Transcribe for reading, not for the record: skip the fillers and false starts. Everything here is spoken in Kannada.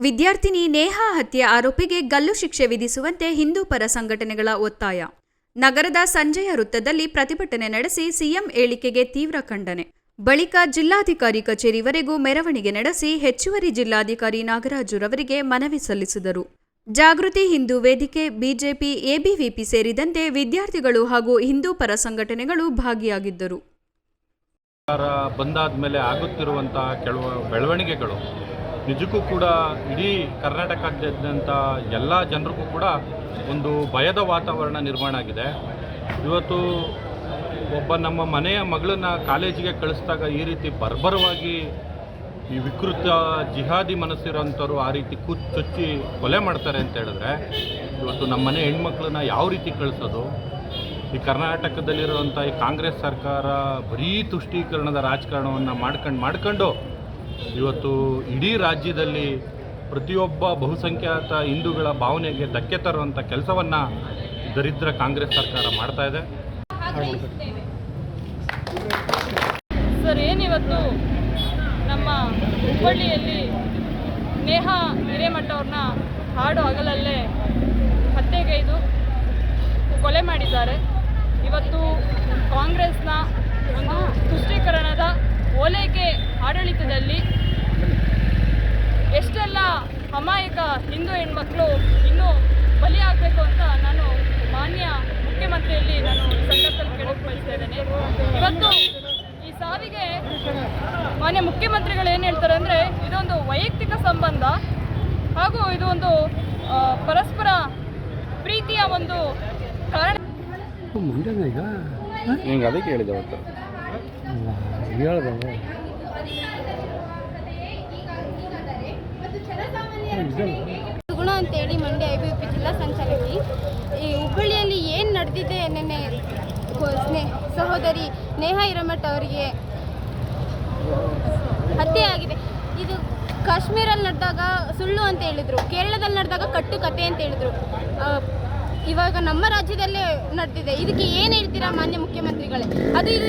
ವಿದ್ಯಾರ್ಥಿನಿ ನೇಹಾ ಹತ್ಯೆ ಆರೋಪಿಗೆ ಗಲ್ಲು ಶಿಕ್ಷೆ ವಿಧಿಸುವಂತೆ ಹಿಂದೂ ಪರ ಸಂಘಟನೆಗಳ ಒತ್ತಾಯ. ನಗರದ ಸಂಜಯ ವೃತ್ತದಲ್ಲಿ ಪ್ರತಿಭಟನೆ ನಡೆಸಿ ಸಿಎಂ ಹೇಳಿಕೆಗೆ ತೀವ್ರ ಖಂಡನೆ. ಬಳಿಕ ಜಿಲ್ಲಾಧಿಕಾರಿ ಕಚೇರಿವರೆಗೂ ಮೆರವಣಿಗೆ ನಡೆಸಿ ಹೆಚ್ಚುವರಿ ಜಿಲ್ಲಾಧಿಕಾರಿ ನಾಗರಾಜುರವರಿಗೆ ಮನವಿ ಸಲ್ಲಿಸಿದರು. ಜಾಗೃತಿ ಹಿಂದೂ ವೇದಿಕೆ, ಬಿಜೆಪಿ, ಎಬಿವಿಪಿ ಸೇರಿದಂತೆ ವಿದ್ಯಾರ್ಥಿಗಳು ಹಾಗೂ ಹಿಂದೂ ಪರ ಸಂಘಟನೆಗಳು ಭಾಗಿಯಾಗಿದ್ದರು. ಬಂದಾದ ಮೇಲೆ ಆಗುತ್ತಿರುವಂತಹ ಕೆಲವು ಬೆಳವಣಿಗೆಗಳು ನಿಜಕ್ಕೂ ಕೂಡ ಇಡೀ ಕರ್ನಾಟಕದಾದ್ಯಂತ ಎಲ್ಲ ಜನರಿಗೂ ಕೂಡ ಒಂದು ಭಯದ ವಾತಾವರಣ ನಿರ್ಮಾಣ ಆಗಿದೆ. ಇವತ್ತು ಒಬ್ಬ ನಮ್ಮ ಮನೆಯ ಮಗಳನ್ನ ಕಾಲೇಜಿಗೆ ಕಳಿಸಿದಾಗ ಈ ರೀತಿ ಬರ್ಬರವಾಗಿ ಈ ವಿಕೃತ ಜಿಹಾದಿ ಮನಸ್ಸಿರೋಂಥವ್ರು ಆ ರೀತಿ ಚೊಚ್ಚಿ ಕೊಲೆ ಮಾಡ್ತಾರೆ ಅಂತ ಹೇಳಿದ್ರೆ, ಇವತ್ತು ನಮ್ಮ ಮನೆ ಹೆಣ್ಮಕ್ಳನ್ನ ಯಾವ ರೀತಿ ಕಳಿಸೋದು? ಈ ಕರ್ನಾಟಕದಲ್ಲಿರುವಂಥ ಈ ಕಾಂಗ್ರೆಸ್ ಸರ್ಕಾರ ಬರೀ ತುಷ್ಟೀಕರಣದ ರಾಜಕಾರಣವನ್ನು ಮಾಡ್ಕೊಂಡು ಇವತ್ತು ಇಡೀ ರಾಜ್ಯದಲ್ಲಿ ಪ್ರತಿಯೊಬ್ಬ ಬಹುಸಂಖ್ಯಾತ ಹಿಂದೂಗಳ ಭಾವನೆಗೆ ಧಕ್ಕೆ ತರುವಂಥ ಕೆಲಸವನ್ನು ದರಿದ್ರ ಕಾಂಗ್ರೆಸ್ ಸರ್ಕಾರ ಮಾಡ್ತಾ ಇದೆ. ಸರ್, ಏನಿವತ್ತು ನಮ್ಮ ಹುಬ್ಬಳ್ಳಿಯಲ್ಲಿ ನೇಹಾ ಹಿರೇಮಠ ಅವ್ರನ್ನ ಹಾಡು ಹಗಲಲ್ಲೇ ಹತ್ಯೆಗೈದು ಕೊಲೆ ಮಾಡಿದ್ದಾರೆ. ಇವತ್ತು ಕಾಂಗ್ರೆಸ್ನ ಒಂದು ತುಷ್ಟೀಕರಣದ ಓಲೈಕೆ ಆಡಳಿತದಲ್ಲಿ ಎಷ್ಟೆಲ್ಲ ಅಮಾಯಕ ಹಿಂದೂ ಹೆಣ್ಮಕ್ಳು ಇನ್ನೂ ಬಲಿಯಾಗಬೇಕು ಅಂತ ನಾನು ಮಾನ್ಯ ಮುಖ್ಯಮಂತ್ರಿಯಲ್ಲಿ ನಾನು ಸಂದರ್ಭದಲ್ಲಿ ಕೇಳಕ್ಕೆ ಬಯಸ್ತಾ ಇದ್ದೇನೆ. ಇವತ್ತು ಈ ಸಾವಿಗೆ ಮಾನ್ಯ ಮುಖ್ಯಮಂತ್ರಿಗಳು ಏನು ಹೇಳ್ತಾರೆ ಅಂದರೆ, ಇದೊಂದು ವೈಯಕ್ತಿಕ ಸಂಬಂಧ ಹಾಗೂ ಇದು ಒಂದು ಪರಸ್ಪರ ಪ್ರೀತಿಯ ಒಂದು ಕಾರಣ. ಅದಕ್ಕೆ ಹೇಳಿದೆ ಗುಣ ಅಂತೇಳಿ ಮಂಡ್ಯ ಎಬಿವಿಪಿ ಜಿಲ್ಲಾ ಸಂಚಾಲಕಿ. ಈ ಹುಬ್ಬಳ್ಳಿಯಲ್ಲಿ ಏನು ನಡೆದಿದೆ ನೆನ್ನೆ ಸಹೋದರಿ ನೇಹಾ ಹಿರೇಮಠ ಅವರಿಗೆ ಹತ್ಯೆ ಆಗಿದೆ. ಇದು ಕಾಶ್ಮೀರಲ್ಲಿ ನಡೆದಾಗ ಸುಳ್ಳು ಅಂತ ಹೇಳಿದರು, ಕೇರಳದಲ್ಲಿ ನಡೆದಾಗ ಕಟ್ಟು ಕತೆ ಅಂತ ಹೇಳಿದರು. ಇವಾಗ ನಮ್ಮ ರಾಜ್ಯದಲ್ಲೇ ನಡೆದಿದೆ. ಇದಕ್ಕೆ ಏನು ಹೇಳ್ತೀರಾ ಮಾನ್ಯ ಮುಖ್ಯಮಂತ್ರಿಗಳೇ? ಅದು ಇದು